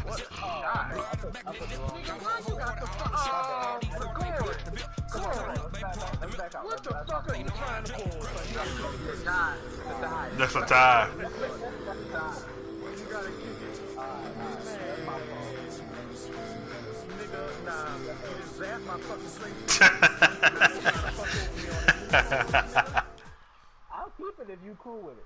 What a shot. What the fuck are you trying to pull? That's a tie. I'll keep it if you cool with it.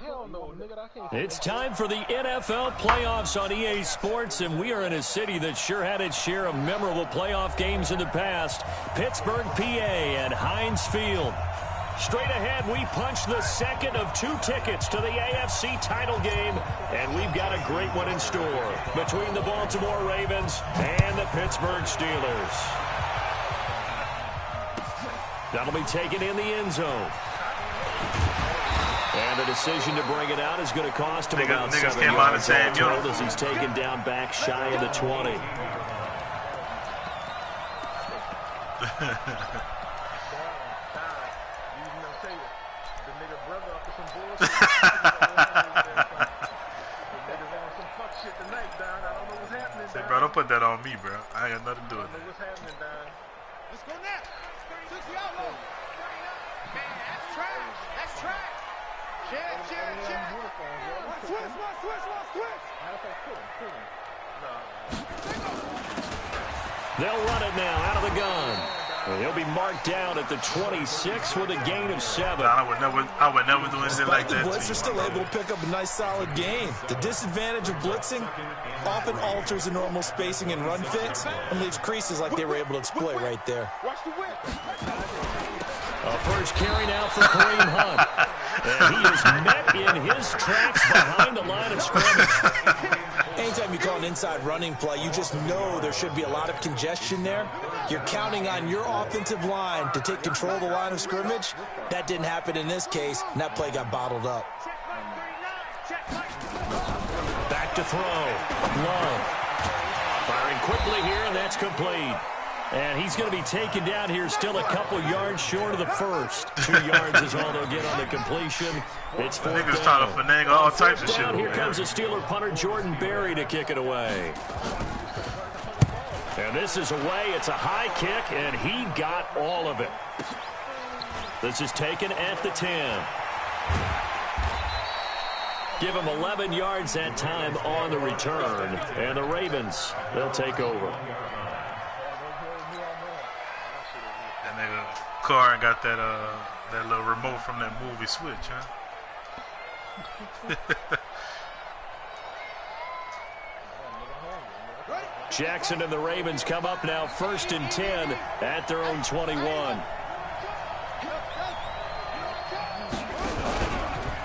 Hell no, nigga, I can't. It's time for the NFL playoffs on EA Sports, and we are in a city that sure had its share of memorable playoff games in the past. Pittsburgh, PA at Heinz Field. Straight ahead, we punch the second of 2 tickets to the AFC title game, and we've got a great one in store between the Baltimore Ravens and the Pittsburgh Steelers. That'll be taken in the end zone. And the decision to bring it out is going to cost him about 7 yards all told as he's taken down back shy of the 20. Say, bro, don't put that on me, bro. I ain't got nothing to do with it. Let's go next. Switch the outlaw. Man, that's trash. That's trash. Check. Switch. They'll run it now out of the gun. And he'll be marked down at the 26 with a gain of 7. I would never do anything like that. The Blitz are still able to pick up a nice solid gain. The disadvantage of blitzing often alters the normal spacing and run fits and leaves creases like they were able to exploit right there. Watch the whip. A first carry now for Kareem Hunt. And he is met in his tracks behind the line of scrimmage. Anytime you call an inside running play, you just know there should be a lot of congestion there. You're counting on your offensive line to take control of the line of scrimmage. That didn't happen in this case, and that play got bottled up. Back to throw. Love. Firing quickly here, and that's complete. And he's going to be taken down here still a couple yards short of the first. 2 yards is all they'll get on the completion. It's 4th Niggas trying to finagle all types of shit. Here comes the Steeler punter, Jordan Berry, to kick it away. And this is away. It's a high kick, and he got all of it. This is taken at the 10. Give him 11 yards that time on the return. And the Ravens, they'll take over. That nigga Carr got that little remote from that movie Switch, huh? Jackson and the Ravens come up now 1st and 10 at their own 21.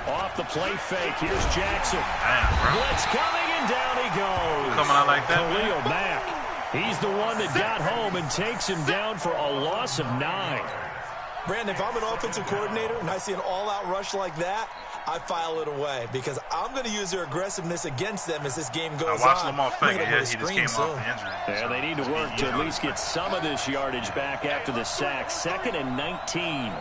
Off the play fake. Here's Jackson. Blitz coming, and down he goes. Coming out like that. Khalil Mack. He's the one that got home and takes him down for a loss of 9. Brandon, if I'm an offensive coordinator and I see an all-out rush like that, I file it away because I'm going to use their aggressiveness against them as this game goes on. I watched Lamar Fagin. Yeah, he just came off the injury. Yeah, they need to work to at least get some of this yardage back after the sack. 2nd and 19.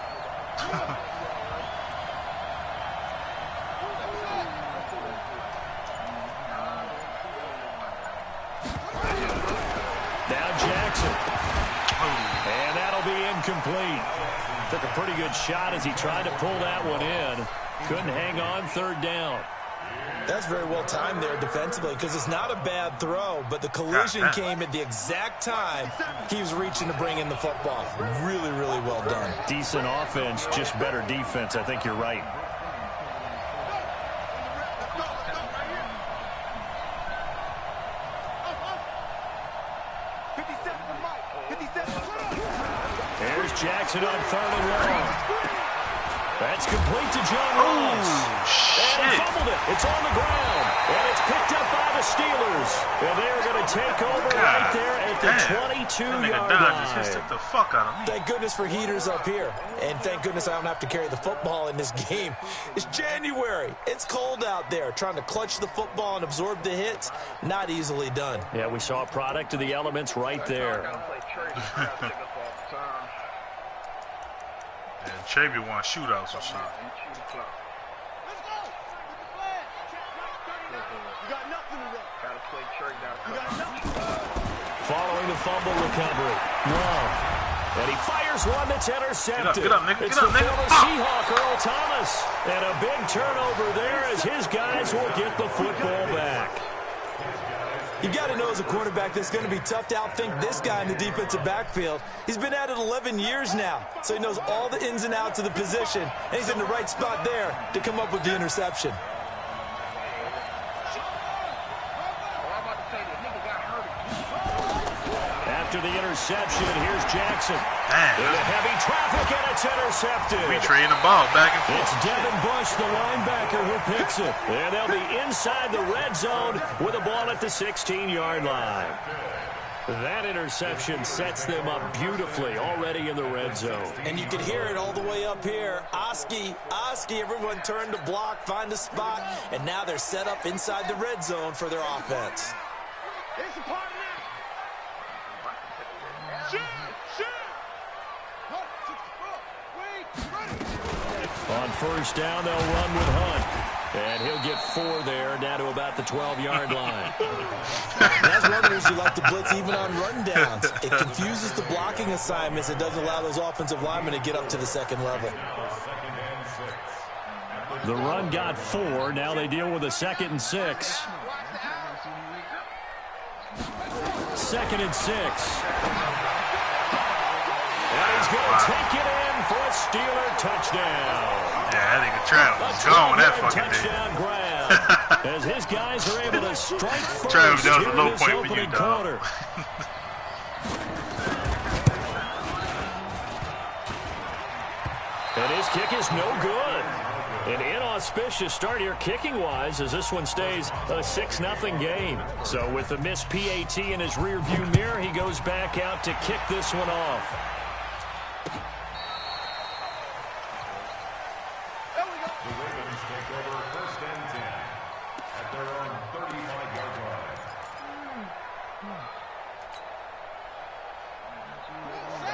Now Jackson. And that'll be incomplete. Took a pretty good shot as he tried to pull that one in. Couldn't hang on 3rd down. That's very well timed there defensively because it's not a bad throw, but the collision came at the exact time he was reaching to bring in the football. Really, really well done. Decent offense, just better defense. I think you're right. There's Jackson on 3rd and long. That's complete to John Ross. And he fumbled it. It's on the ground. And it's picked up by the Steelers. And they're going to take over right there at the 22-yard line. Just hit the fuck out of me. Thank goodness for heaters up here. And thank goodness I don't have to carry the football in this game. It's January. It's cold out there. Trying to clutch the football and absorb the hits, not easily done. Yeah, we saw a product of the elements right there. And Chevy won shootouts and shit. got nothing today. Gotta play church now. You got nothing. Following the fumble recovery. Love. And he fires one that's intercepted. Get up, nigga. It's Get up, the nigga. former Seahawk, Earl Thomas. And a big turnover there as his guys will get the football back. You got to know as a quarterback that's going to be tough to outthink this guy in the defensive backfield. He's been at it 11 years now, so he knows all the ins and outs of the position, and he's in the right spot there to come up with the interception. After the interception, here's Jackson. Damn. Into heavy traffic, and it's intercepted. We trading the ball back and forth. It's Devin Bush, the linebacker, who picks it. And they'll be inside the red zone with the ball at the 16-yard line. That interception sets them up beautifully already in the red zone. And you can hear it all the way up here. Oski, everyone turned to block, find a spot, and now they're set up inside the red zone for their offense. It's a part of that. Shoot! On first down, they'll run with Hunt. And he'll get 4 there, down to about the 12-yard line. That's runners who like to blitz even on rundowns. It confuses the blocking assignments. It doesn't allow those offensive linemen to get up to the second level. The run got 4. Now they deal with a 2nd and 6. 2nd and 6. And he's going to take it in for a Steeler touchdown. Yeah, I think Travis was gone that fucking touchdown day. grab. As his guys are able to strike first Travis, that was a here low in this point for you, opening dog. quarter. And his kick is no good. An inauspicious start here kicking-wise as this one stays a 6-0 game. So with the missed PAT in his rearview mirror, he goes back out to kick this one off. The Ravens take over 1st and 10 at their own 35-yard line.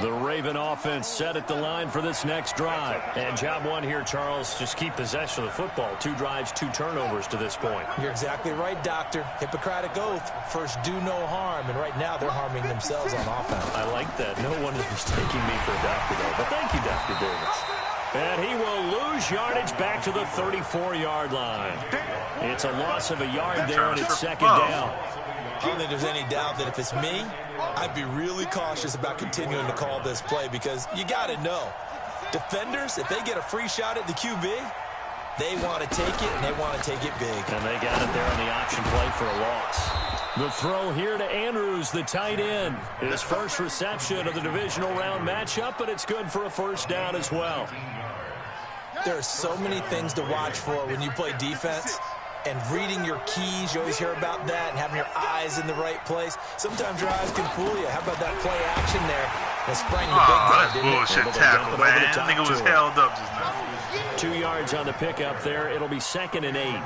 The Raven offense set at the line for this next drive. And job one here, Charles, just keep possession of the football. 2 drives, 2 turnovers to this point. You're exactly right, Doctor. Hippocratic oath. First, do no harm. And right now, they're harming themselves on offense. I like that. No one is mistaking me for a doctor, though. But thank you, Dr. Davis. And he will lose yardage back to the 34-yard line. It's a loss of a yard there, and it's 2nd down. I don't think there's any doubt that if it's me, I'd be really cautious about continuing to call this play because you got to know, defenders, if they get a free shot at the QB, they want to take it, and they want to take it big. And they got it there on the option play for a loss. The throw here to Andrews, the tight end. His first reception of the divisional round matchup, but it's good for a 1st down as well. There are so many things to watch for when you play defense. And reading your keys, you always hear about that, and having your eyes in the right place. Sometimes your eyes can fool you. How about that play action there? That sprang the big time, that's bullshit tackle, man. That nigga was held up just now. 2 yards on the pickup there. It'll be 2nd and 8.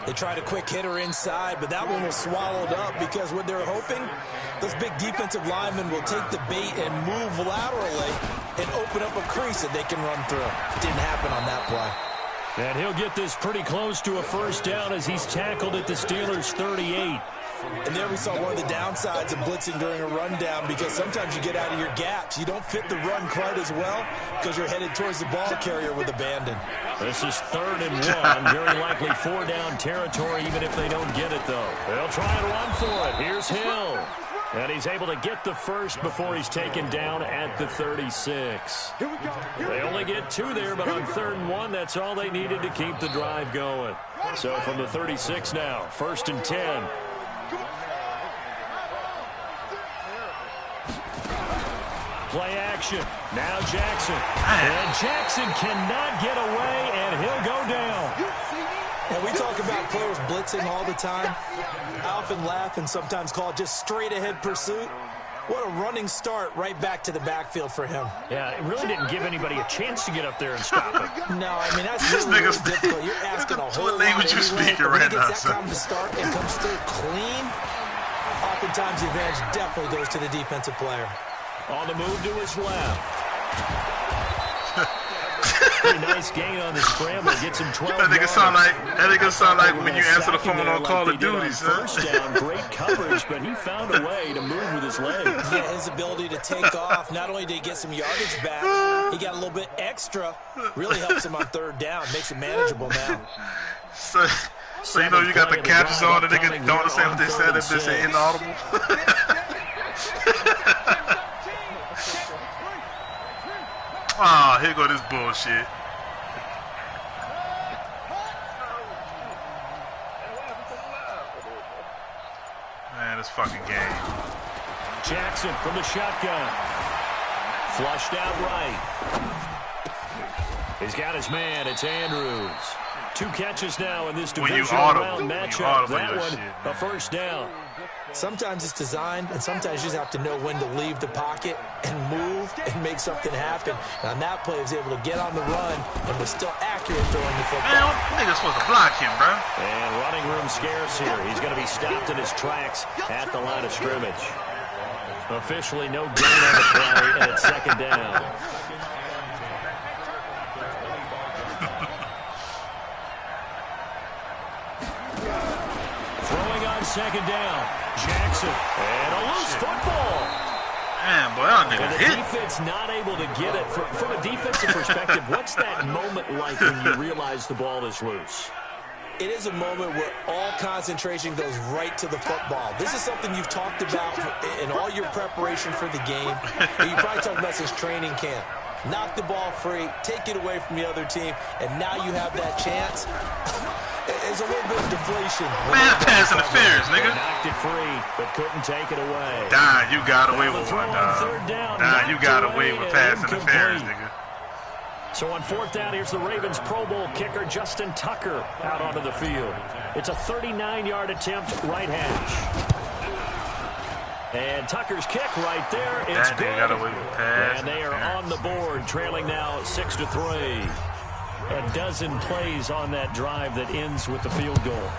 They tried a quick hitter inside, but that one was swallowed up because what they're hoping, those big defensive linemen will take the bait and move laterally and open up a crease that they can run through. Didn't happen on that play. And he'll get this pretty close to a 1st down as he's tackled at the Steelers' 38. And there we saw one of the downsides of blitzing during a rundown because sometimes you get out of your gaps. You don't fit the run quite as well because you're headed towards the ball carrier with abandon. This is 3rd and 1. Very likely 4-down territory even if they don't get it, though. They'll try and run for it. Here's Hill. And he's able to get the first before he's taken down at the 36. They only get 2 there, but on 3rd and 1, that's all they needed to keep the drive going. So from the 36 now, 1st and 10. Play action. Now Jackson. And Jackson cannot get away, and he'll go down. And we talk about players blitzing all the time. I often laugh and sometimes call it just straight-ahead pursuit. What a running start right back to the backfield for him. Yeah, it really didn't give anybody a chance to get up there and stop it. No, I mean, that's really difficult. You're asking a whole lot language you anyway, speaking but when right he now, gets that time to start and comes through clean, oftentimes the advantage definitely goes to the defensive player. On the move to his left. Pretty nice gain on the scramble. Gets him 12 That nigga sound like when you answer the phone on Call of Duty, son. First down, great coverage, but he found a way to move with his legs. Yeah, his ability to take off. Not only did he get some yardage back, he got a little bit extra. Really helps him on third down. Makes it manageable now. So you know you got the catches on, and nigga don't understand what they said if they say inaudible. Ah, here go this bullshit. Man, this fucking game. Jackson from the shotgun. Flushed out right. He's got his man. It's Andrews. 2 catches now in this divisional round matchup. That one, a first down. Sometimes it's designed, and sometimes you just have to know when to leave the pocket and move and make something happen. And on that play, he was able to get on the run and was still accurate throwing the football. Man, nigga's supposed to block him, bro. And running room scarce here. He's going to be stopped in his tracks at the line of scrimmage. Officially no gain on the play, and it's second down. Throwing on second down. Jackson. And a loose football. Man, boy, that nigga hit. The defense not able to get it. From a defensive perspective, what's that moment like when you realize the ball is loose? It is a moment where all concentration goes right to the football. This is something you've talked about in all your preparation for the game. And you probably talked about since training camp. Knock the ball free, take it away from the other team, and now you have that chance. There's a little bit of deflation. Man, pass interference, nigga. Knocked it free, but couldn't take it away. Nah, you got away with one, dog. Nah, you got away with pass interference, nigga. So on fourth down, here's the Ravens Pro Bowl kicker, Justin Tucker, out onto the field. It's a 39-yard attempt, right hash. And Tucker's kick right there. It's that good. Got away with pass and they are on the board, trailing now 6-3. A dozen plays on that drive that ends with the field goal.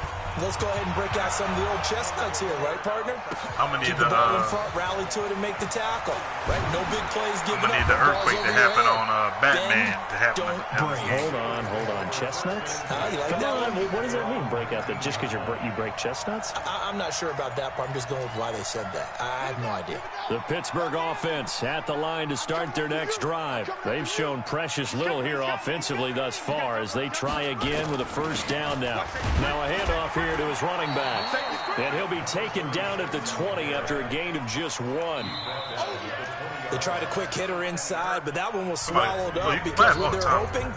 Let's go ahead and break out some of the old chestnuts here, right, partner? I'm gonna need Keep the ball in front, rally to it, and make the tackle. Right? No big plays given up. I'm gonna need the earthquake to happen on Batman to happen. Hold on. Chestnuts? You like Come that on. one? What does that mean, break out? Just because you break chestnuts? I'm not sure about that, but I'm just going with why they said that. I have no idea. The Pittsburgh offense at the line to start their next drive. They've shown precious little here offensively thus far as they try again with a first down now. Now a handoff here to his running back. And he'll be taken down at the 20 after a gain of just 1. They tried a quick hitter inside, but that one was swallowed up because what they're hoping,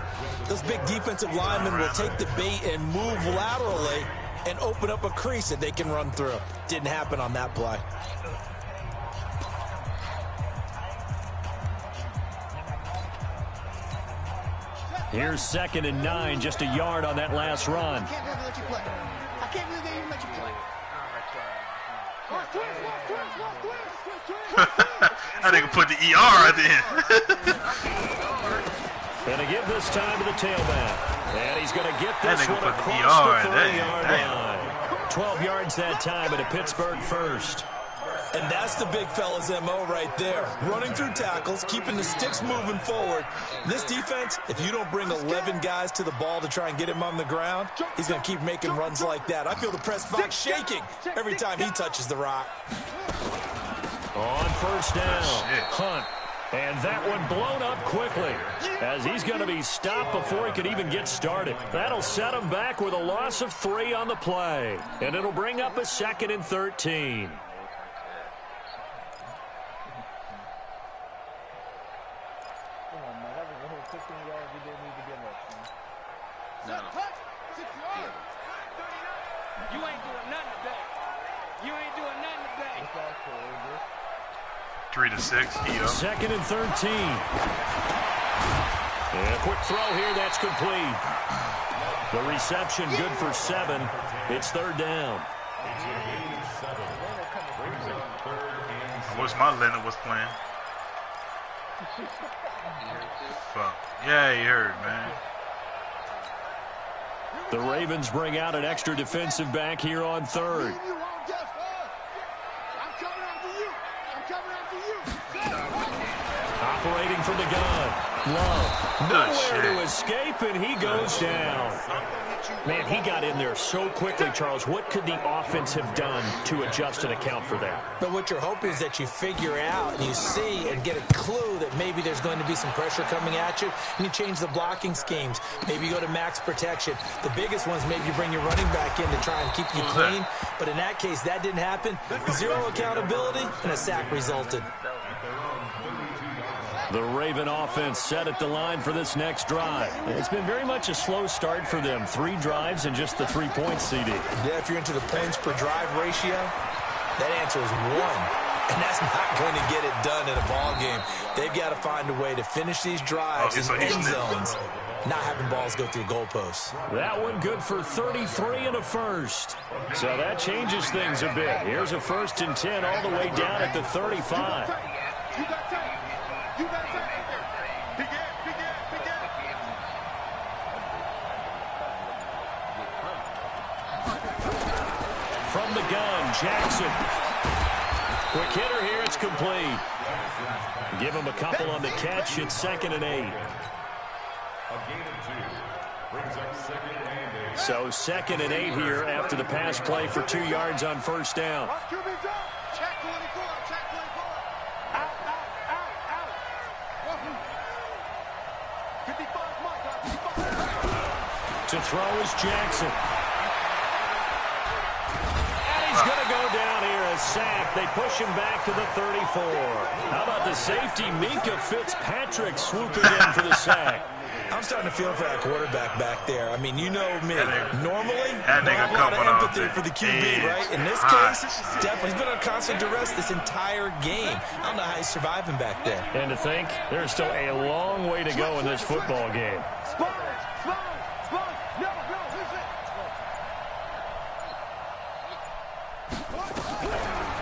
those big defensive linemen will take the bait and move laterally and open up a crease that they can run through. Didn't happen on that play. Here's 2nd and 9, just a yard on that last run. I can't believe they even let you play. That nigga put the ER at the end. And to give this time to the tailback. And he's going to get this one across the 30-yard line. 12 yards that time at a Pittsburgh first. And that's the big fella's MO right there. Running through tackles, keeping the sticks moving forward. This defense, if you don't bring 11 guys to the ball to try and get him on the ground, he's going to keep making runs like that. I feel the press box shaking every time he touches the rock. On first down, Hunt. And that one blown up quickly as he's going to be stopped before he could even get started. That'll set him back with a loss of 3 on the play. And it'll bring up a 2nd and 13. You ain't doing nothing today. You ain't doing nothing today. 3-6, 2nd and 13. And a quick throw here, that's complete. The reception good for 7. It's 3rd down. I wish my Leonard was playing. Fuck. Yeah, he hurt, man. The Ravens bring out an extra defensive back here on 3rd. Operating from the gun. Love, nowhere to escape, and he goes down. Man, he got in there so quickly, Charles. What could the offense have done to adjust and account for that? But what you're hoping is that you figure out and you see and get a clue that maybe there's going to be some pressure coming at you, and you change the blocking schemes. Maybe you go to max protection. The biggest ones, maybe you bring your running back in to try and keep you clean. But in that case, that didn't happen. Zero accountability, and a sack resulted. The Raven offense set at the line for this next drive. It's been very much a slow start for them. 3 drives and just the 3 points, CD. Yeah, if you're into the points per drive ratio, that answer is 1. And that's not going to get it done in a ball game. They've got to find a way to finish these drives in end zones, not having balls go through goalposts. That one good for 33 and a first. So that changes things a bit. Here's a 1st and 10 all the way down at the 35. From the gun, Jackson. Quick hitter here, it's complete. Give him a couple on the catch. It's 2nd and 8. So 2nd and 8 here after the pass play for 2 yards on 1st down. To throw is Jackson. And he's going to go down here, a sack. They push him back to the 34. How about the safety, Minkah Fitzpatrick, swooping in for the sack? I'm starting to feel for that quarterback back there. I mean, you know me. Normally, that I have a lot of empathy for the QB, right? In this case, definitely, he's been on constant duress this entire game. I don't know how he's surviving back there. And to think, there's still a long way to go in this football game.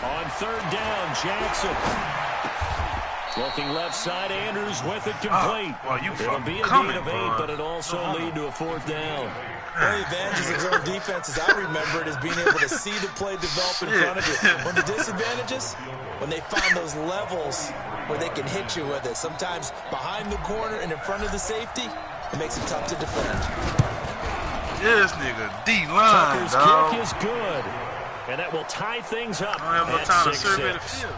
On 3rd down, Jackson. Looking left side, Andrews with it complete. It'll be a gain of 8, but it also lead to a 4th down. One of the advantages of zone defense, as I remember it, is being able to see the play develop in front of you. One of the disadvantages, when they find those levels where they can hit you with it, sometimes behind the corner and in front of the safety, it makes it tough to defend. This nigga D-line, Tucker's kick is good. And that will tie things up I don't have no at time to 6-6. survey the field.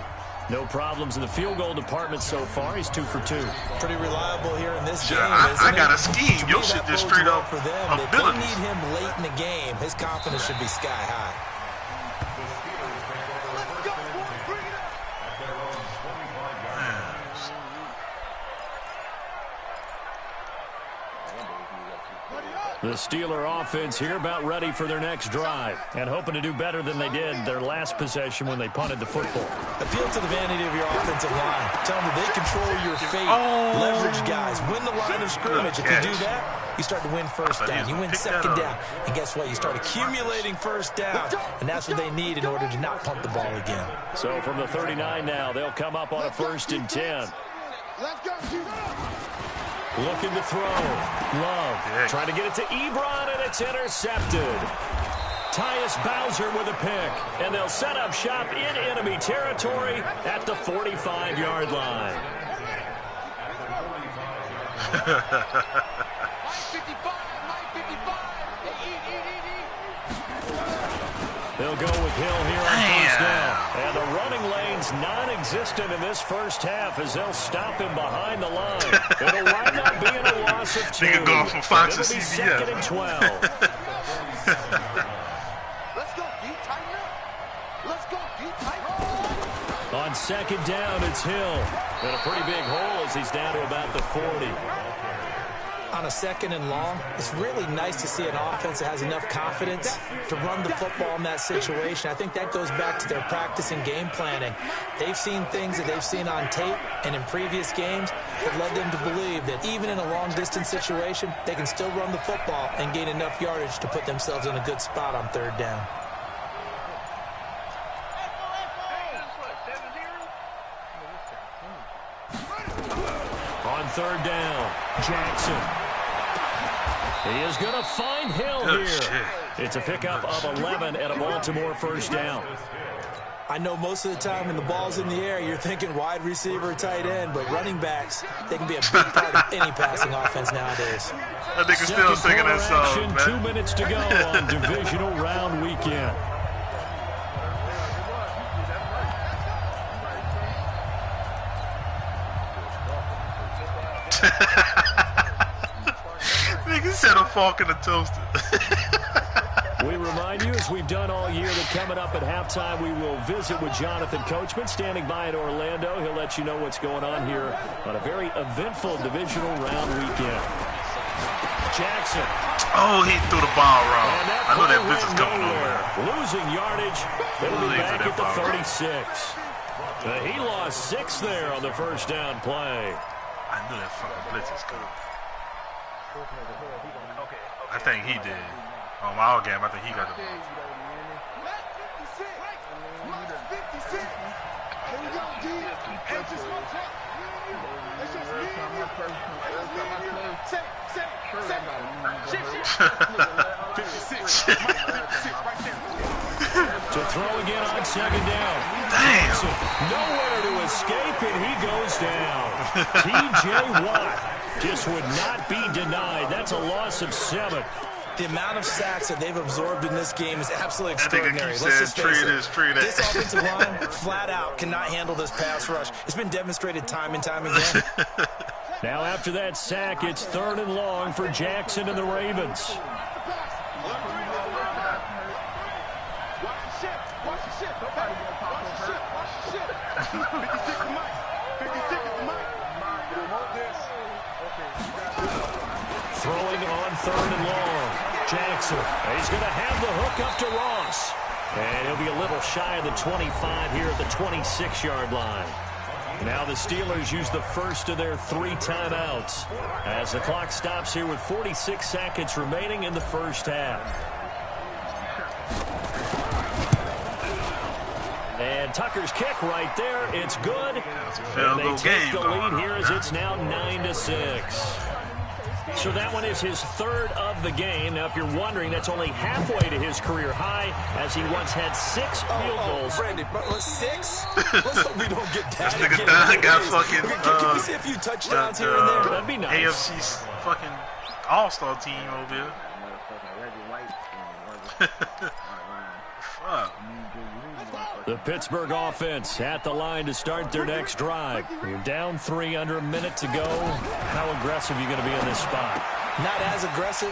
No problems in the field goal department so far. He's 2 for 2. Pretty reliable here in this game. I got a scheme. Your shit just straight up for them. If they need him late in the game, his confidence should be sky high. The Steeler offense here about ready for their next drive and hoping to do better than they did their last possession when they punted the football. Appeal to the vanity of your offensive line. Tell them that they control your fate. Leverage guys. Win the line of scrimmage. If you do that, you start to win 1st down. You win 2nd down. And guess what? You start accumulating 1st down. And that's what they need in order to not punt the ball again. So from the 39 now, they'll come up on a 1st and 10. Let's go. Looking to throw. Love trying to get it to Ebron, and it's intercepted. Tyus Bowser with a pick, and they'll set up shop in enemy territory at the 45-yard line. 55. They'll go with Hill here on 1st down. And the running lane's non-existent in this 1st half as they'll stop him behind the line. It'll wind up being a loss of 2. Nigga going from Fox to CBS. CBS. 2nd and 12. Let's go, D. Tighten up. Let's go, D. Tighten up. On 2nd down, it's Hill. And a pretty big hole as he's down to about the 40. On a 2nd and long, it's really nice to see an offense that has enough confidence to run the football in that situation. I think that goes back to their practice and game planning. They've seen things that they've seen on tape and in previous games that led them to believe that even in a long-distance situation, they can still run the football and gain enough yardage to put themselves in a good spot on 3rd down. On 3rd down, Jackson. He is going to find Hill here. It's a pickup of 11 and a Baltimore 1st down. I know most of the time when the ball's in the air, you're thinking wide receiver, tight end, but running backs, they can be a big part of any passing offense nowadays. I think it's still singing that song, man. 2 minutes to go on divisional round weekend. Nigga said a fork in the toaster. We remind you, as we've done all year, that coming up at halftime, we will visit with Jonathan Coachman, standing by in Orlando. He'll let you know what's going on here on a very eventful divisional round weekend. Jackson. Oh, he threw the ball wrong. I know that blitz is coming over. Losing yardage. It'll be back at the 36. He lost 6 there on the first down play. I knew that fucking blitz is coming. I think he did. On my game, I think he got the ball. To throw again on second down. Damn. Nowhere to escape, and he goes down. T.J. Watt just would not be denied. That's a loss of 7. The amount of sacks that they've absorbed in this game is absolutely extraordinary. Let's just face it. This offensive line, flat out, cannot handle this pass rush. It's been demonstrated time and time again. Now after that sack, it's 3rd and long for Jackson and the Ravens. Throwing on 3rd and long. Jackson. He's going to have the hook up to Ross. And he'll be a little shy of the 25 here at the 26-yard line. Now the Steelers use the first of their 3 timeouts as the clock stops here with 46 seconds remaining in the first half. And Tucker's kick right there. It's good. And they take the lead here as it's now 9-6. So that one is his 3rd of the game. Now, if you're wondering, that's only halfway to his career high, as he once had 6 field goals. Brandon, 6? Let's hope we don't get that. This nigga got fucking. Can we see a few touchdowns here and there? That'd be nice. AFC's fucking all-star team over here. Fuck. The Pittsburgh offense at the line to start their next drive. You're down 3 under a minute to go. How aggressive are you going to be in this spot? Not as aggressive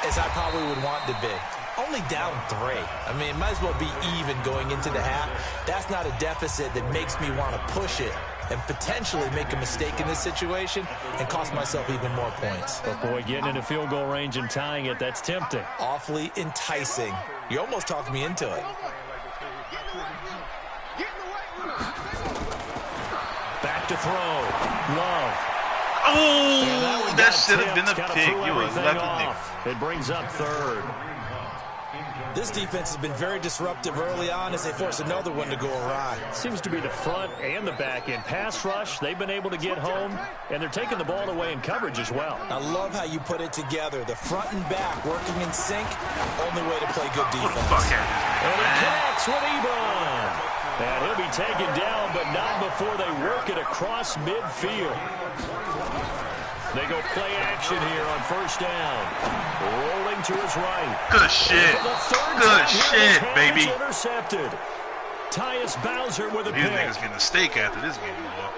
as I probably would want to be. Only down 3. I mean, it might as well be even going into the half. That's not a deficit that makes me want to push it and potentially make a mistake in this situation and cost myself even more points. But boy, getting into field goal range and tying it, that's tempting. Awfully enticing. You almost talked me into it. Back to throw. Love. Oh, that should have been a pick. You were lucky. It brings up 3rd. This defense has been very disruptive early on as they force another one to go awry. Seems to be the front and the back end. Pass rush, they've been able to get home, and they're taking the ball away in coverage as well. I love how you put it together. The front and back working in sync, only way to play good defense. And he connects with Ebron. And he'll be taken down, but not before they work it across midfield. They go play action here on first down. Rolling to his right. Good shit. Good shit, baby. Intercepted. Tyus Bowser with a pick. These niggas getting a steak after this game, boy.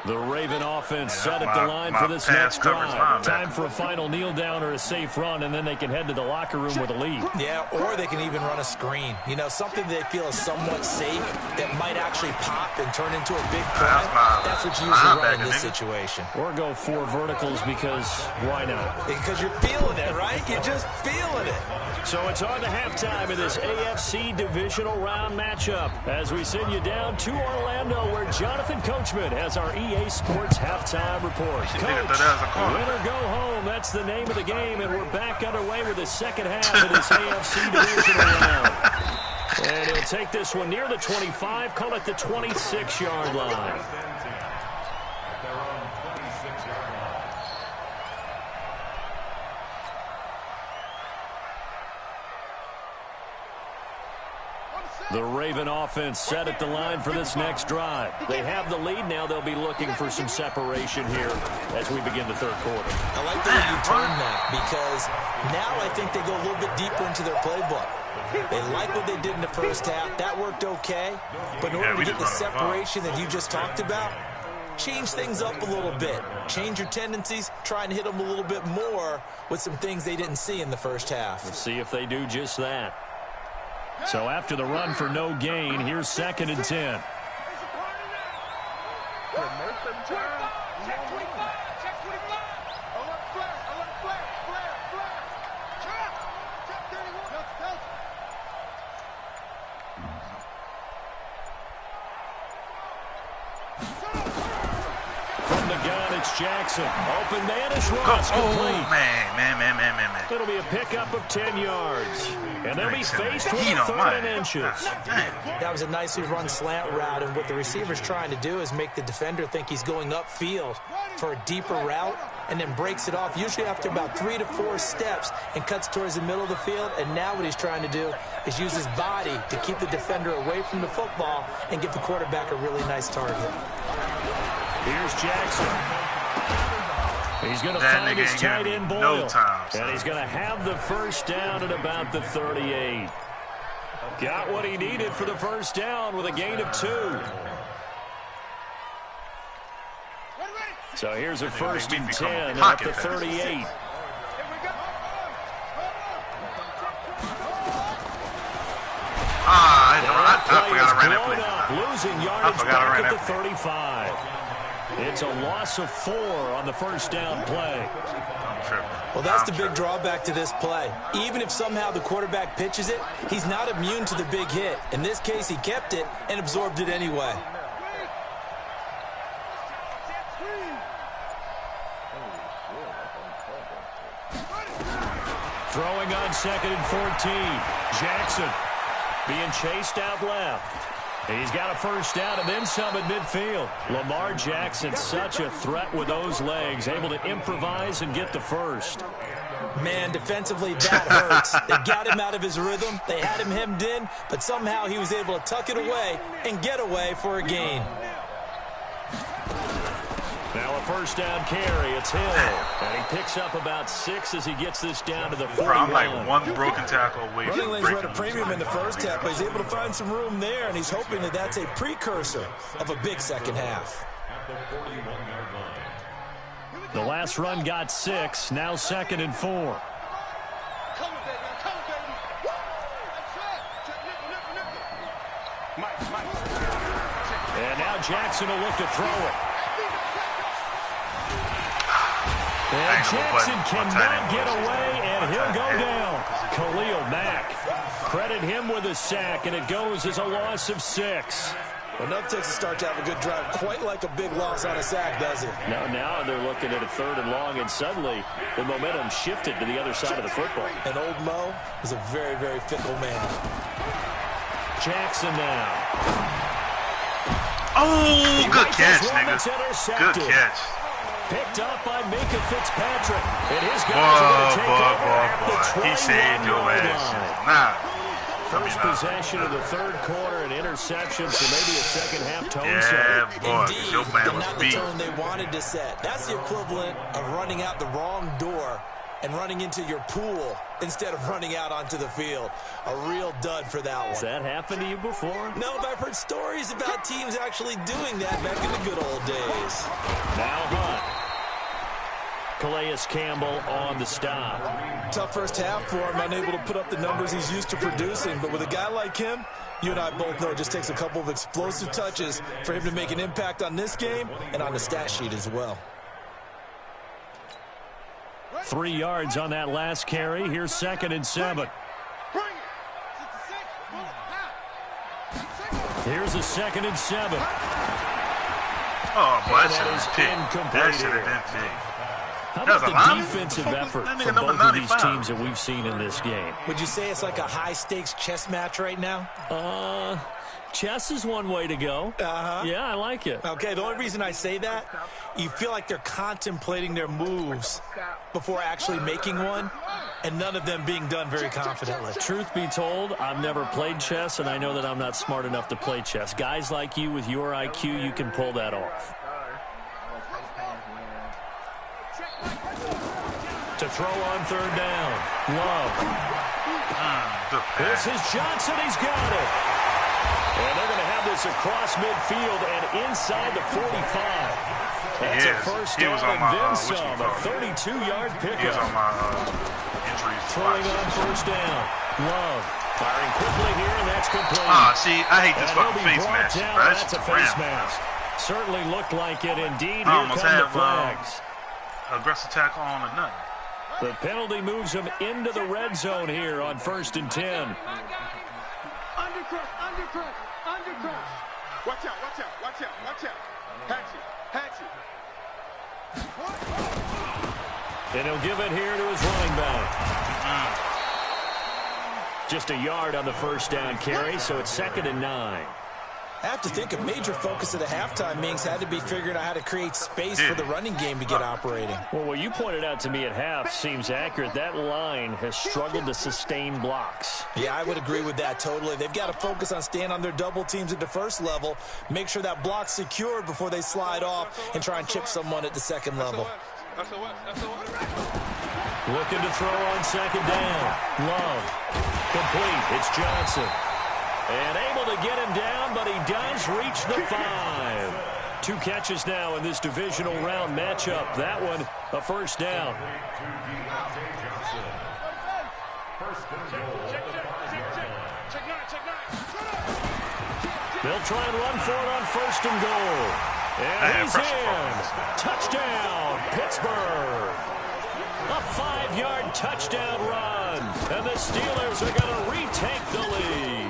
The Raven offense set at the line for this next drive. Time for a final kneel down or a safe run, and then they can head to the locker room with a lead. Yeah, or they can even run a screen. You know, something they feel is somewhat safe that might actually pop and turn into a big play. That's what you usually run in this situation. Or go 4 verticals because why not? Because you're feeling it, right? You're just feeling it. So it's on to halftime in this AFC divisional round matchup as we send you down to Orlando where Jonathan Coachman has our EA Sports halftime report. Coach, win or go home, that's the name of the game, and we're back underway with the second half of this AFC divisional round. And he'll take this one near the 25, call it the 26-yard line. The Raven offense set at the line for this next drive. They have the lead now. They'll be looking for some separation here as we begin the third quarter. I like the way you turn that, because now I think they go a little bit deeper into their playbook. They like what they did in the first half. That worked okay. But in order to get the separation that you just talked about, change things up a little bit. Change your tendencies. Try and hit them a little bit more with some things they didn't see in the first half. We'll see if they do just that. So after the run for no gain, here's 2nd and 10. From the gun, it's Jackson. Open man is Ross. Oh, man. It'll be a pickup of 10 yards. And they'll be faced with a 3rd and inches. That was a nicely run slant route, and what the receiver's trying to do is make the defender think he's going upfield for a deeper route, and then breaks it off, usually after about 3 to 4 steps, and cuts towards the middle of the field. And now what he's trying to do is use his body to keep the defender away from the football and give the quarterback a really nice target. Here's Jackson. He's going to find his tight end Boyle. And he's going to have the first down at about the 38. Got what he needed for the first down with a gain of 2. So here's a 1st and 10 at the 38. I forgot to run that play. Losing yardage back at the 35. It's a loss of 4 on the first down play. Well, that's the big drawback to this play. Even if somehow the quarterback pitches it, he's not immune to the big hit. In this case, he kept it and absorbed it anyway. Throwing on 2nd and 14. Jackson being chased out left. He's got a first down and then some at midfield. Lamar Jackson, such a threat with those legs, able to improvise and get the first. Man, defensively, that hurts. They got him out of his rhythm. They had him hemmed in, but somehow he was able to tuck it away and get away for a gain. Now a first down carry. It's Hill. And he picks up about 6 as he gets this down to the 41. I'm like one broken tackle away from Running lanes were at a premium in the first half, but he's able to find some room there, and he's hoping that that's a precursor of a big second half. The last run got 6. Now 2nd and 4. And now Jackson will look to throw it. And Jackson cannot get away, and he'll go down. Khalil Mack. Credit him with a sack, and it goes as a loss of 6. Enough takes a start to have a good drive, quite like a big loss on a sack, does it? Now they're looking at a 3rd and long, and suddenly the momentum shifted to the other side of the football. And old Mo is a very, very fickle man. Jackson now. Oh, good catch, nigga. Good catch. Picked up by Minka Fitzpatrick. And his guys are going to take over. Boy. He saved your ass. First possession of the 3rd quarter, an interception, so maybe a second-half tone setter. setter. Boy, Indeed, your man and was not beat. the tone they wanted to set. That's the equivalent of running out the wrong door and running into your pool instead of running out onto the field. A real dud for that one. Has that happened to you before? No, but I've heard stories about teams actually doing that back in the good old days. Now Hunt. Calais Campbell on the stop. Tough first half for him, unable to put up the numbers he's used to producing. But with a guy like him, you and I both know it just takes a couple of explosive touches for him to make an impact on this game and on the stat sheet as well. 3 yards on that last carry. Here's 2nd and 7. Here's a 2nd and 7. Oh, boy, that should have been picked. How about the defensive effort from both of these teams that we've seen in this game? Would you say it's like a high-stakes chess match right now? Chess is one way to go. Yeah, I like it. Okay, the only reason I say that, you feel like they're contemplating their moves before actually making one. and none of them being done very confidently. Truth be told, I've never played chess, and I know that I'm not smart enough to play chess. Guys like you with your IQ, you can pull that off. To throw on third down. Love. This is Johnson. He's got it. And they're going to have this across midfield and inside the 45. That's a first down and then some. A 32-yard pickup. He was on my injuries. Throwing on first down. Love. Firing quickly here, and that's complete. See, I hate this fucking face mask. That's a face mask. Certainly looked like it indeed. Here come the flags. Aggressive tackle on or nothing. The penalty moves him into the red zone here on 1st and 10. Undercrush, undercrush, undercrush. Watch out, watch out, watch out, watch out. Hatchet, hatchet. And he'll give it here to his running back. Just a yard on the first down carry, so it's 2nd and 9. I have to think a major focus of the halftime meetings had to be figuring out how to create space for the running game to get operating. Well, what you pointed out to me at half seems accurate. That line has struggled to sustain blocks. Yeah, I would agree with that totally. They've got to focus on staying on their double teams at the first level, make sure that block's secured before they slide off and try and chip someone at the second level. Looking to throw on 2nd down. Love. Complete. It's Johnson. And able to get him down, but he does reach the 5. 2 catches now in this divisional round matchup. That one, a first down. They'll try and run for it on 1st and goal. And he's in. Touchdown, Pittsburgh. A 5-yard touchdown run. And the Steelers are going to retake the lead.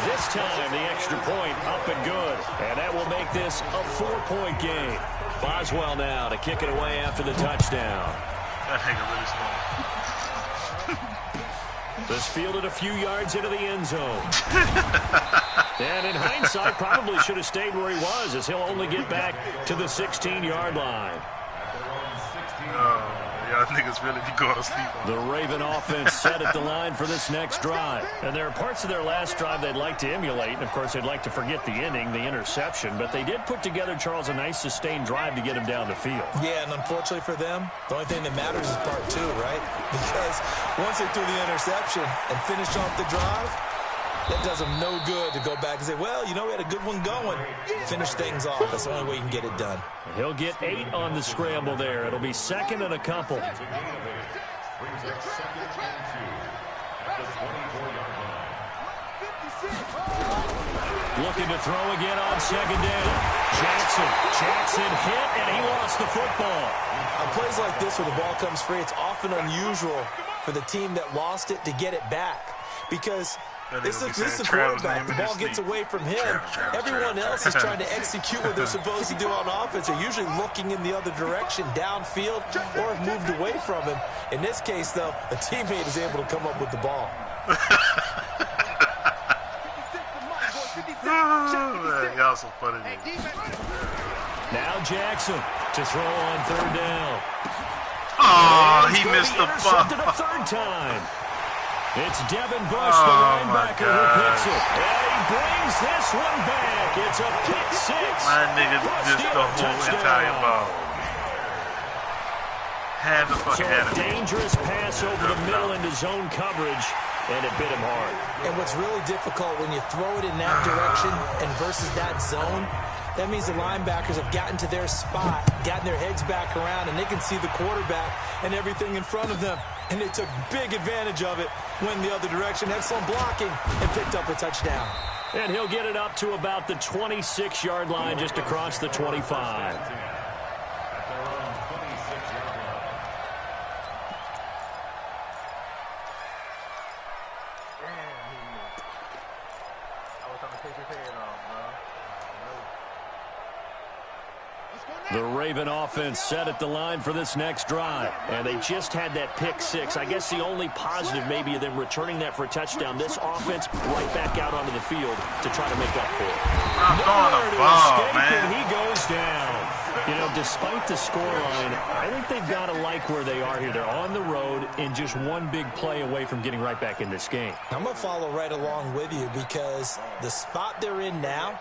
This time, the extra point up and good. And that will make this a 4-point game. Boswell now to kick it away after the touchdown. That nigga really small. This fielded a few yards into the end zone. And in hindsight, probably should have stayed where he was, as he'll only get back to the 16-yard line. Y'all niggas really be going to sleep on. The Raven offense set at the line for this next drive. And there are parts of their last drive they'd like to emulate. And, of course, they'd like to forget the inning, the interception. But they did put together, Charles, a nice sustained drive to get him down the field. Yeah, and unfortunately for them, the only thing that matters is part 2, right? Because once they threw the interception and finished off the drive, that does them no good to go back and say, well, you know, we had a good one going. Finish things off. That's the only way you can get it done. He'll get 8 on the scramble there. It'll be 2nd and a couple. Brings up 2nd and 2 at the 24-yard line. Looking to throw again on 2nd down. Jackson hit, and he lost the football. On plays like this where the ball comes free, it's often unusual for the team that lost it to get it back. Because this is the quarterback. The ball gets away from him. Everyone else is trying to execute what they're supposed to do on offense. They're usually looking in the other direction, downfield, or have moved away from him. In this case, though, a teammate is able to come up with the ball. Y'all so funny. Now Jackson to throw on 3rd down. Oh, he missed the ball. Intercepted a 3rd time. It's Devin Bush, the linebacker, who picks it. And he brings this one back. It's a pick 6. My nigga just the whole entire ball. Had the fucking a dangerous pass over the middle into zone coverage, and it bit him hard. And what's really difficult when you throw it in that direction and versus that zone, that means the linebackers have gotten to their spot, gotten their heads back around, and they can see the quarterback and everything in front of them. And they took big advantage of it, went the other direction, excellent blocking, and picked up a touchdown. And he'll get it up to about the 26-yard line, just across the 25. The Raven offense set at the line for this next drive. And they just had that pick 6. I guess the only positive maybe of them returning that for a touchdown. This offense right back out onto the field to try to make up for it. I'm throwing the ball, man. He goes down. You know, despite the scoreline, I think they've got to like where they are here. They're on the road and just one big play away from getting right back in this game. I'm going to follow right along with you because the spot they're in now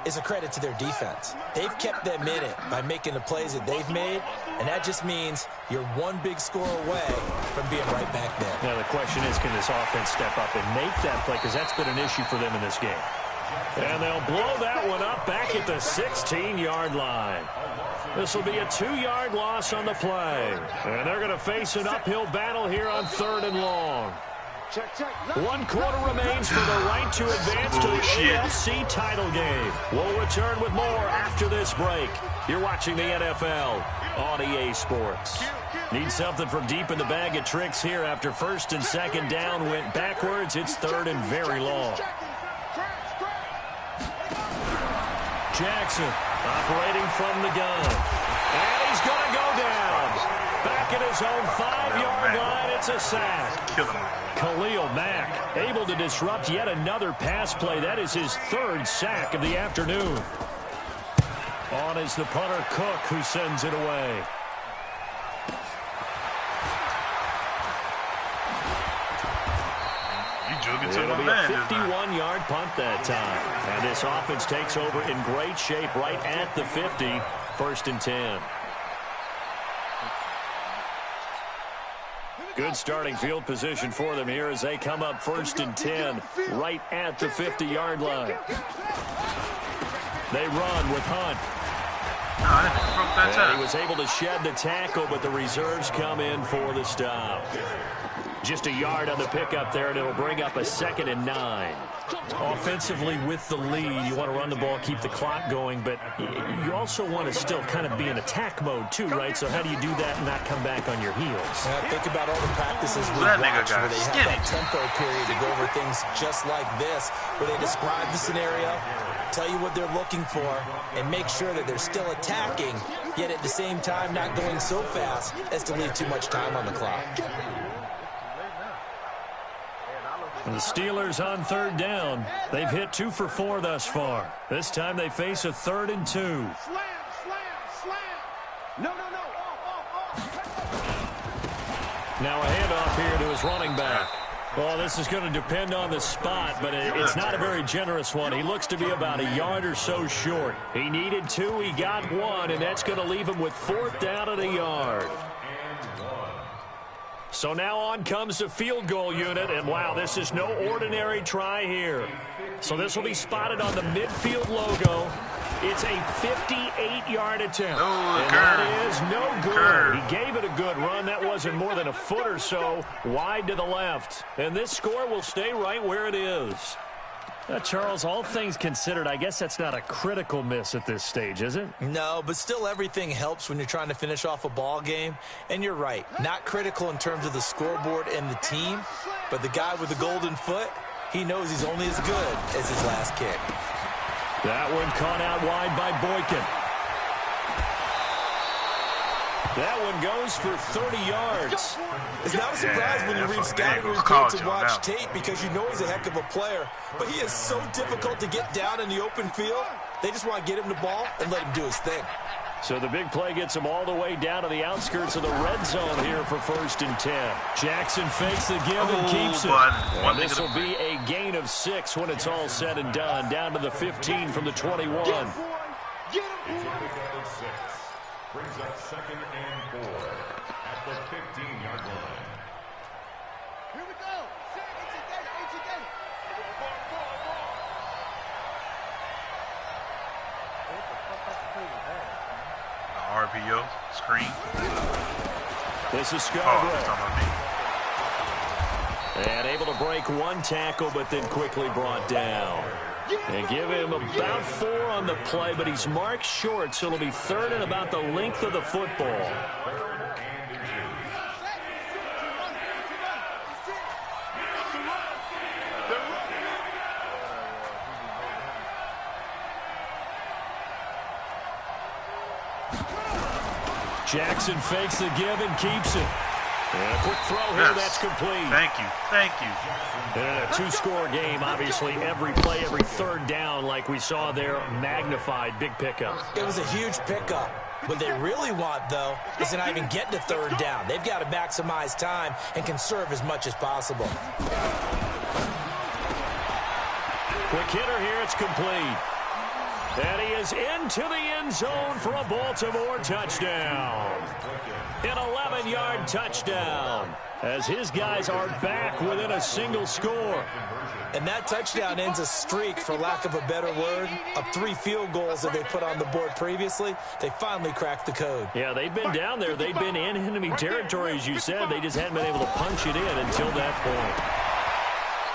is a credit to their defense. They've kept them in it by making the plays that they've made, and that just means you're one big score away from being right back there. Now, the question is, can this offense step up and make that play? Because that's been an issue for them in this game. And they'll blow that one up back at the 16-yard line. This will be a 2-yard loss on the play. And they're going to face an uphill battle here on 3rd and long. 1 quarter remains for the right to advance to the AFC title game. We'll return with more after this break. You're watching the NFL on EA Sports. Need something from deep in the bag of tricks here after 1st and 2nd down went backwards. It's 3rd and very long. Jackson operating from the gun. And he's going to go down. Back at his own 5-yard line, it's a sack. Khalil Mack able to disrupt yet another pass play. That is his 3rd sack of the afternoon. On is the punter Cook, who sends it away. It'll be a 51-yard punt that time. And this offense takes over in great shape right at the 50, 1st and 10. Good starting field position for them here as they come up 1st and 10 right at the 50-yard line. They run with Hunt. And he was able to shed the tackle, but the reserves come in for the stop. Just a yard on the pickup there, and it'll bring up a 2nd and 9. Offensively with the lead, you want to run the ball, keep the clock going, but you also want to still kind of be in attack mode too, right? So how do you do that and not come back on your heels? Think about all the practices we watch where they have that tempo period to go over things just like this, where they describe the scenario, tell you what they're looking for, and make sure that they're still attacking, yet at the same time not going so fast as to leave too much time on the clock. The Steelers on 3rd down. They've hit 2 for 4 thus far. This time they face a 3rd and 2. Slam. No. Now a handoff here to his running back. Well, this is going to depend on the spot, but it's not a very generous one. He looks to be about a yard or so short. He needed 2, he got 1, and that's going to leave him with 4th down at a yard. So now on comes the field goal unit, and wow, this is no ordinary try here. So this will be spotted on the midfield logo. It's a 58-yard attempt. And that is no good. He gave it a good run. That wasn't more than a foot or so wide to the left. And this score will stay right where it is. Charles, all things considered, I guess that's not a critical miss at this stage, is it? No, but still everything helps when you're trying to finish off a ball game. And you're right, not critical in terms of the scoreboard and the team, but the guy with the golden foot, he knows he's only as good as his last kick. That one caught out wide by Boykin. That one goes for 30 yards. It's not a surprise when you read scouting reports and watch tape because you know he's a heck of a player. But he is so difficult to get down in the open field. They just want to get him the ball and let him do his thing. So the big play gets him all the way down to the outskirts of the red zone here for 1st and 10. Jackson fakes the give and keeps it. And this will be a gain of 6 when it's all said and done. Down to the 15 from the 21. Brings up 2nd and 4 at the 15-yard line. Here we go. RPO, screen. This is Scarborough. Oh, talking about me. And able to break 1 tackle, but then quickly brought down. They give him about 4 on the play, but he's marked short, so it'll be 3rd and about the length of the football. Jackson fakes the give and keeps it. And a quick throw here, that's complete. Thank you. Thank you. And in a two-score game, obviously every play, every third down, like we saw there, magnified. Big pickup. It was a huge pickup. What they really want, though, is to not even get to third down. They've got to maximize time and conserve as much as possible. Quick hitter here, it's complete. And he is into the end zone for a Baltimore touchdown. An 11-yard touchdown as his guys are back within a single score. And that touchdown ends a streak, for lack of a better word, of 3 field goals that they put on the board previously. They finally cracked the code. Yeah, they've been down there. They've been in enemy territory, as you said. They just hadn't been able to punch it in until that point.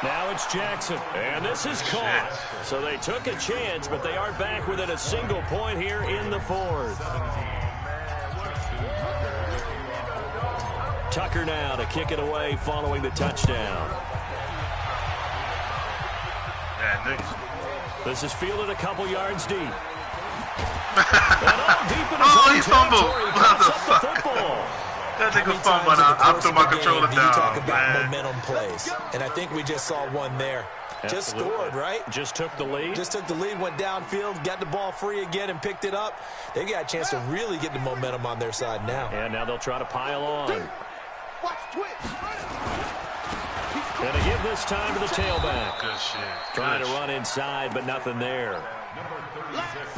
Now it's Jackson, and this is caught. So they took a chance, but they are back within a single point here in the fourth. Tucker now to kick it away following the touchdown. This is fielded a couple yards deep. And all deep in his own territory. He pops up the football. That nigga fumbled. I threw my controller down. You talk about momentum plays, and I think we just saw one there. Just scored, right? Just took the lead. Just took the lead, went downfield, got the ball free again, and picked it up. They got a chance to really get the momentum on their side now. And now they'll try to pile on. And to give this time to the tailback. Good shit. Trying to run inside, but nothing there.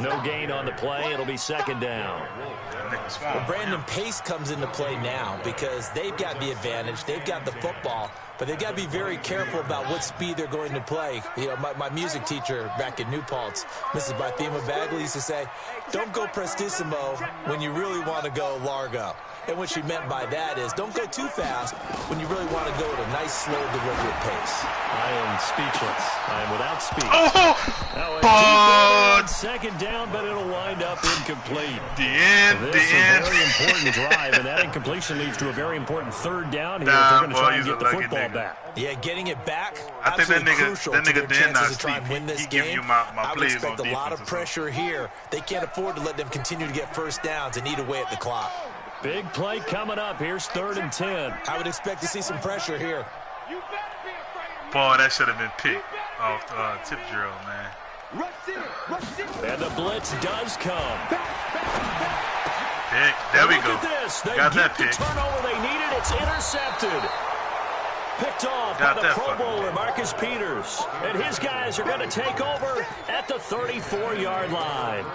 No gain on the play. It'll be second down. Well, Brandon, pace comes into play now because they've got the advantage. They've got the football, but they've got to be very careful about what speed they're going to play. You know, my music teacher back in New Paltz, Mrs. Barthema Bagley, used to say, don't go prestissimo when you really want to go largo. And what she meant by that is don't go too fast when you really want to go at a nice, slow, deliberate pace. I am speechless. I am without speech. Oh! Second down, but it'll wind up incomplete. This is a very important drive, and that incompletion leads to a very important third down here if they're going to try and get the football back. Yeah, getting it back, I think that nigga did not sleep. Win this he game. Give you my I would plays expect on a lot of pressure here. They can't afford to let them continue to get first downs and eat away at the clock. Big play coming up. Here's 3rd and 10. I would expect to see some pressure here. Boy, that should have been picked off tip drill, man. And the blitz does come. Pick. There we go. Look at this. They got get that pick. The turnover they needed. It's intercepted. Picked off by the Pro Bowler, Marcus Peters. And his guys are going to take over at the 34-yard line.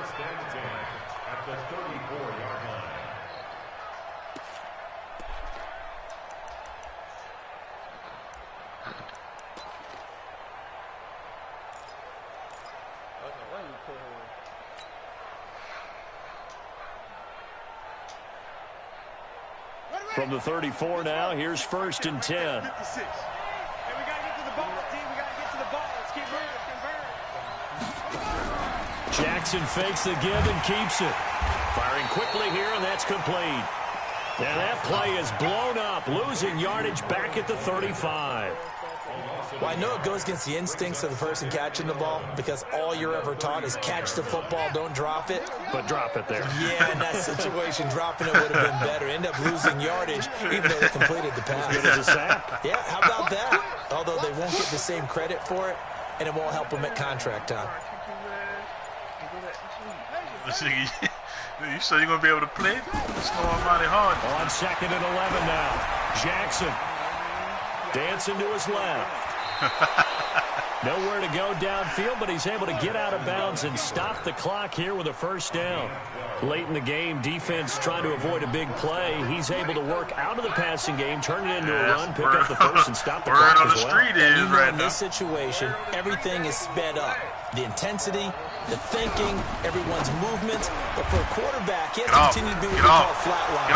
From the 34 now, here's 1st and 10. Hey, we got to get to the ball, team. We got to get to the ball. Let's keep moving. Jackson fakes the give and keeps it. Firing quickly here, and that's complete. And that play is blown up, losing yardage back at the 35. Well, I know it goes against the instincts of the person catching the ball because all you're ever taught is catch the football, don't drop it. But drop it there. Yeah, in that situation, dropping it would have been better. End up losing yardage even though they completed the pass. Good as a sack. Yeah, how about that? Although they won't get the same credit for it, and it won't help them at contract time. You sure you're going to be able to play? It's going mighty hard. On 2nd and 11 now. Jackson dancing to his left. Nowhere to go downfield, but he's able to get out of bounds and stop the clock here with a first down. Late in the game, defense trying to avoid a big play. He's able to work out of the passing game, turn it into a run, pick up the first, and stop the clock on the as well. street is right in now. This situation, everything is sped up. The intensity, the thinking, everyone's movements. But for a quarterback, he has to continue to be what we call flatline.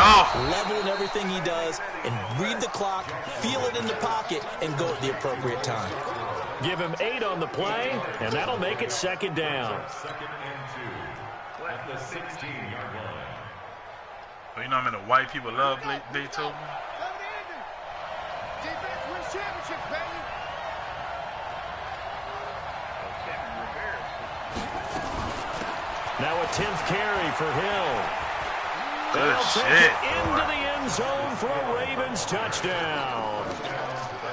Level in everything he does and read the clock, feel it in the pocket, and go at the appropriate time. Give him 8 on the play, and that'll make it 2nd down. 2nd and 2 at the 16-yard line. Well, you know how many white people love Beethoven? Defense wins championships, baby. Now a 10th carry for Hill. Good They'll shit. take it into the end end zone for a Ravens touchdown.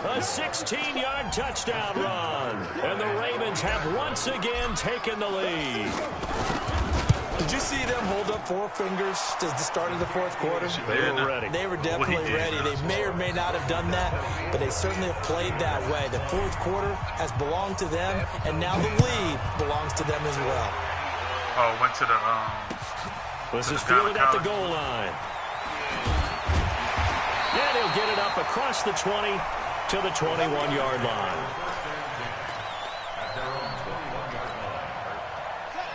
A 16-yard touchdown run. And the Ravens have once again taken the lead. Did you see them hold up 4 fingers at the start of the fourth quarter? They were ready. They were definitely ready. They may or may not have done that, but they certainly have played that way. The fourth quarter has belonged to them, and now the lead belongs to them as well. Oh, went to the This is fielded at the goal line. And he'll get it up across the 20 to the 21-yard line.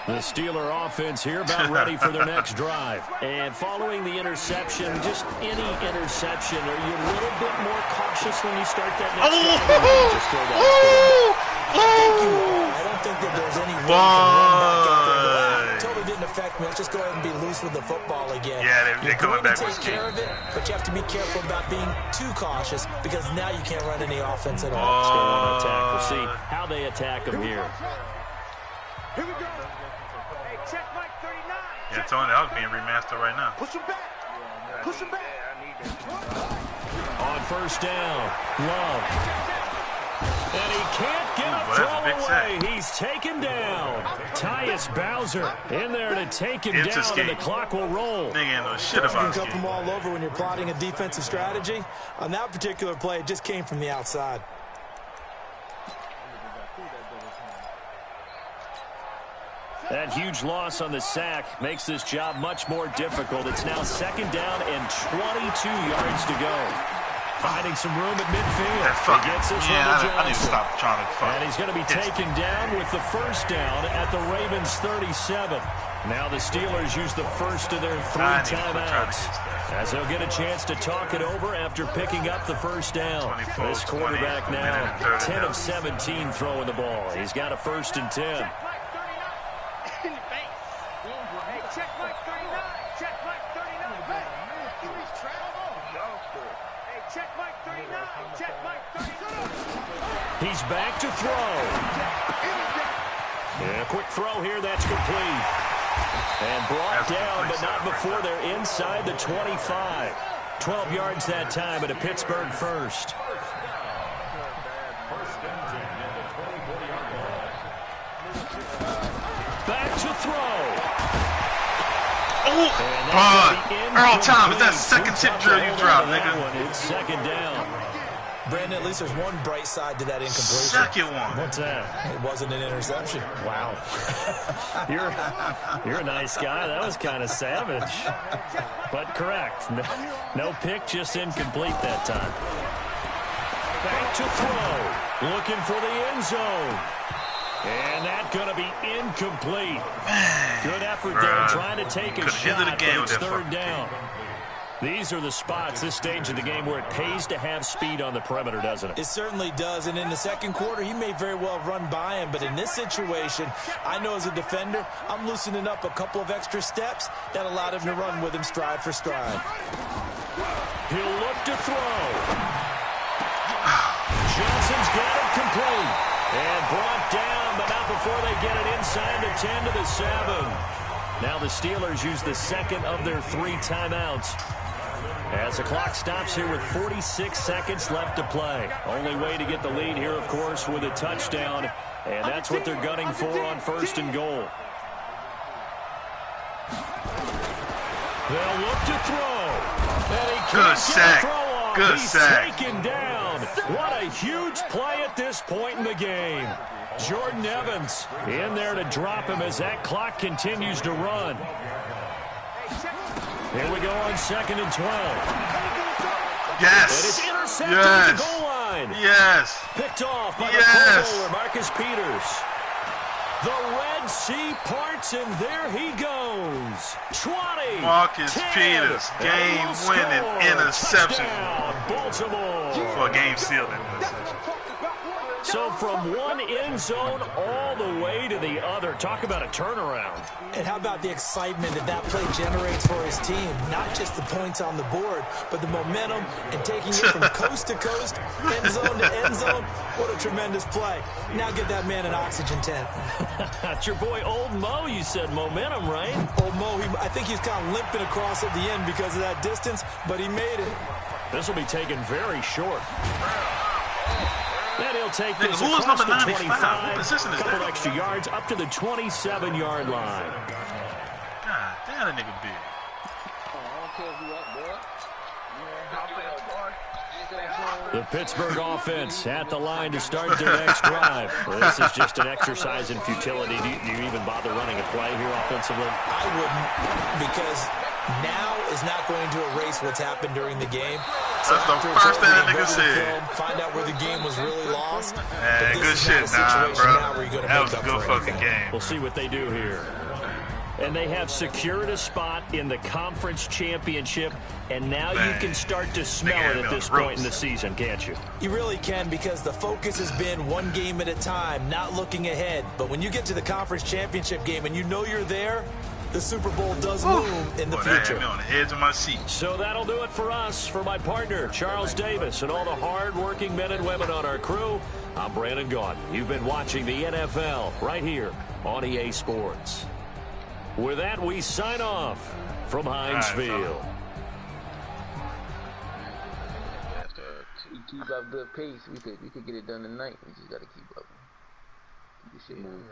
The Steeler offense here about ready for their next drive. And following the interception, just any interception, are you a little bit more cautious when you start that next drive? Or you just throw that I don't think that there's any way you can run back out there. It totally didn't affect me. Let's just go ahead and be loose with the football again. Yeah, they're coming back with take care of it, but you have to be careful about being too cautious because now you can't run any offense at all. Still want to attack. We'll see how they attack them here. Here we go. Hey, check Mike 39. Yeah, Tony, that was being remastered right now. Push him back. Push him back. On first down, Love. And he can't get a throw away. He's taken down. Tyus Bowser in there to take him down, and the clock will roll. Nigga ain't no shit about You can come from all over when you're plotting a defensive strategy. On that particular play, it just came from the outside. That huge loss on the sack makes this job much more difficult. It's now second down and 22 yards to go. Finding some room at midfield. He gets this one to Johnson. I need to stop trying to fuck. And he's going to be taken down with the first down at the Ravens 37. Now the Steelers use the first of their 3 timeouts, as they'll get a chance to talk it over after picking up the first down. This quarterback now 10 of 17 throwing the ball. He's got a 1st and 10. He's back to throw. Yeah, quick throw here. That's complete. And brought down, but not before they're inside the 25. 12 yards that time at a Pittsburgh first. Back to throw. Oh, Earl Thomas, that second tip drill you dropped, nigga. It's second down. Brandon, at least there's one bright side to that incompletion. Second one. What's that? It wasn't an interception. Wow. You're a nice guy. That was kind of savage. But correct. No pick, just incomplete that time. Back to throw. Looking for the end zone. And that's going to be incomplete. Good effort there trying to take a shot, but it's third down. These are the spots, this stage of the game, where it pays to have speed on the perimeter, doesn't it? It certainly does, and in the second quarter, he may very well run by him, but in this situation, I know as a defender, I'm loosening up a couple of extra steps that allowed him to run with him stride for stride. He'll look to throw. Johnson's got it complete. And brought down, but not before they get it inside the 10 to the 7. Now the Steelers use the second of their 3 timeouts, as the clock stops here with 46 seconds left to play. Only way to get the lead here, of course, with a touchdown, and that's what they're gunning for on 1st and goal. They'll look to throw. And he can't get a throw off. Good sack. He's taken down. What a huge play at this point in the game. Jordan Evans in there to drop him as that clock continues to run. Here we go on 2nd and 12. Yes. And it's intercepted at the goal line. Yes. Picked off by the Pro Bowler, Marcus Peters. The Red Sea parts, and there he goes. 20. Marcus 10, Peters, game-winning interception. Touchdown, Baltimore. For a game-sealing interception. So from one end zone all the way to the other. Talk about a turnaround. And how about the excitement that play generates for his team? Not just the points on the board, but the momentum and taking it from coast to coast, end zone to end zone. What a tremendous play. Now give that man an oxygen tent. That's your boy Old Mo, you said. Momentum, right? Old Mo, I think he's kind of limping across at the end because of that distance, but he made it. This will be taken very short. And he'll take this Who is across number the 95? 25, What position is couple that? extra yards up to the 27-yard line. God damn, that nigga big. The Pittsburgh offense at the line to start their next drive. Well, this is just an exercise in futility. Do you even bother running a play here offensively? I wouldn't, because now is not going to erase what's happened during the game. So That's the first thing that nigga said. Find out where the game was really lost. Man, good shit, bro. That was a good fucking game. We'll see what they do here. And they have secured a spot in the conference championship, and now you can start to smell it at this point in the season, can't you? You really can, because the focus has been one game at a time, not looking ahead. But when you get to the conference championship game and you know you're there, the Super Bowl does loom in the future. That had me on the edge of my seat. So that'll do it for us. For my partner, Charles Davis, and all the hard-working men and women on our crew, I'm Brandon Gaudin. You've been watching the NFL right here on EA Sports. With that, we sign off from Heinz Field. Keep up good pace. We could get it done tonight. We just got to keep up. Keep this shit moving.